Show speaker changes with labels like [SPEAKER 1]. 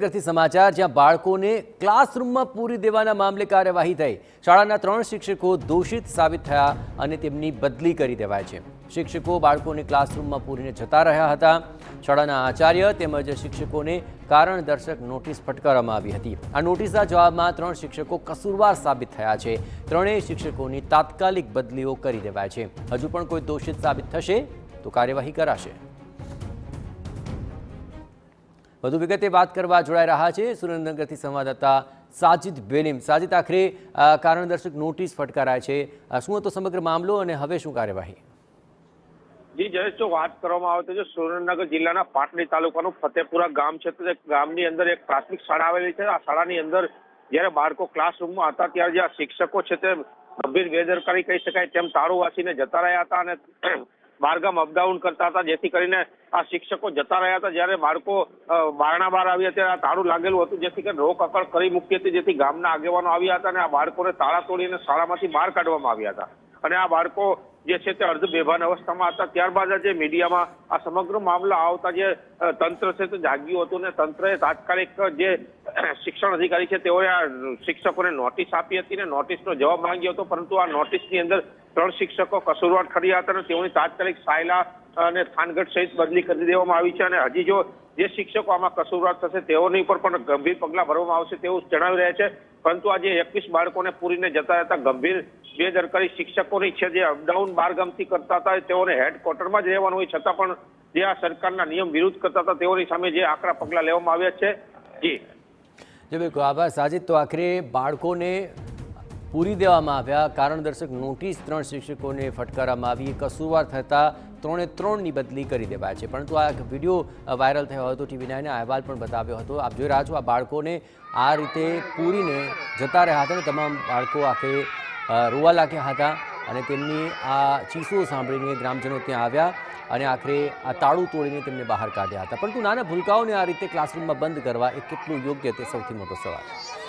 [SPEAKER 1] સુરેન્દ્રનગરથી સમાચાર, જ્યાં બાળકોને ક્લાસરૂમમાં પૂરી દેવાના મામલે કાર્યવાહી થઈ। શાળાના 3 શિક્ષકો દોષિત સાબિત થયા અને તેમની બદલી કરી દેવાઈ છે। શિક્ષકો બાળકોને ક્લાસરૂમમાં પૂરીને જતા રહ્યા હતા। શાળાના આચાર્ય તેમજ શિક્ષકોને કારણદર્શક નોટિસ ફટકારવામાં આવી હતી। આ નોટિસના જવાબમાં 3 શિક્ષકો કસૂરવાર સાબિત થયા છે। ત્રણેય શિક્ષકોની તાત્કાલિક બદલીઓ કરી દેવાઈ છે। હજુ પણ કોઈ દોષિત સાબિત થશે તો કાર્યવાહી કરાશે। વધુ વિગતે વાત કરવા જોડાઈ રહ્યા છે સુરેન્દ્રનગરથી સંવાદદાતા સાजिद बेनीम। साजिद, આખરે કારણદર્શક નોટિસ ફટકારાય છે, શું હતો સમગ્ર મામલો અને હવે શું કાર્યવાહી?
[SPEAKER 2] જી જયેશ, જો વાત કરવામાં આવે તો સુરેન્દ્રનગર જિલ્લાના પાટડી તાલુકાનું ફતેપુરા ગામ છે, તો ગામની અંદર એક પ્રાથમિક શાળા આવેલી છે। આ શાળાની અંદર જ્યારે બાળકો ક્લાસરૂમમાં હતા ત્યારે જે શિક્ષકો છે તે ગંભીર બેદરકારી કહી શકાય તેમ તાળું વાંચીને જતા રહ્યા હતા અને બહારગામ અપડાઉન કરતા હતા, જેથી કરીને આ શિક્ષકો જતા રહ્યા હતા। જ્યારે બાળકો બારણા બહાર આવ્યા ત્યારે આ તાળું લાગેલું હતું, જેથી કરીને રોકકળ કરી મૂકી હતી, જેથી ગામના આગેવાનો આવ્યા હતા અને આ બાળકોને તાળા તોડીને શાળામાંથી બહાર કાઢવામાં આવ્યા હતા। અને આ બાળકો જે છે તે અર્ધ બેભાન અવસ્થામાં હતા। ત્યારબાદ જે મીડિયામાં આ સમગ્ર મામલો આવતા જે તંત્ર છે તે જાગ્યું હતું ને તંત્રએ તાત્કાલિક જે શિક્ષણ અધિકારી છે તેઓએ આ શિક્ષકોને નોટિસ આપી હતી ને નોટિસનો જવાબ માંગ્યો હતો, પરંતુ આ નોટિસની અંદર 3 શિક્ષકો કસૂરવાર ઠર્યા હતા અને તેઓની તાત્કાલિક સાયલા અને થાનગઢ સહિત બદલી કરી દેવામાં આવી છે। અને હજી જો જે શિક્ષકો આમાં કસૂરવાર થશે તેઓની ઉપર પણ ગંભીર પગલાં ભરવામાં આવશે તેવું જણાવી રહ્યા છે। પરંતુ આજે 21 બાળકોને પૂરીને જતા હતા ગંભીર બેદરકારી શિક્ષકોની છે, જે અપડાઉન બારગામથી કરતા હતા, તેઓને હેડક્વાર્ટરમાં જ રહેવાનું હોય છતાં પણ જે આ સરકારના નિયમ વિરુદ્ધ કરતા હતા તેઓની સામે જે આકરા પગલાં લેવામાં આવ્યા છે। જી
[SPEAKER 1] બિલકુલ, આભાર સાजिद। તો આખરે બાળકોને પૂરી દેવામાં આવ્યા, કારણદર્શક નોટિસ 3 શિક્ષકોને ફટકારવામાં આવી, કસૂરવાર થતાં 3ની બદલી કરી દેવાય છે। પરંતુ આ વિડીયો વાયરલ થયો હતો, TV9 અહેવાલ પણ બતાવ્યો હતો। આપ જોઈ રહ્યા છો આ બાળકોને આ રીતે પૂરીને જતા રહ્યા હતા અને તમામ બાળકો આખરે રોવા લાગ્યા હતા અને તેમની આ ચીસો સાંભળીને ગ્રામજનો ત્યાં આવ્યા અને આખરે આ તાળું તોડીને તેમને બહાર કાઢ્યા હતા। પરંતુ નાના ભૂલકાઓને આ રીતે ક્લાસરૂમમાં બંધ કરવા એ કેટલું યોગ્ય તે સૌથી મોટો સવાલ છે।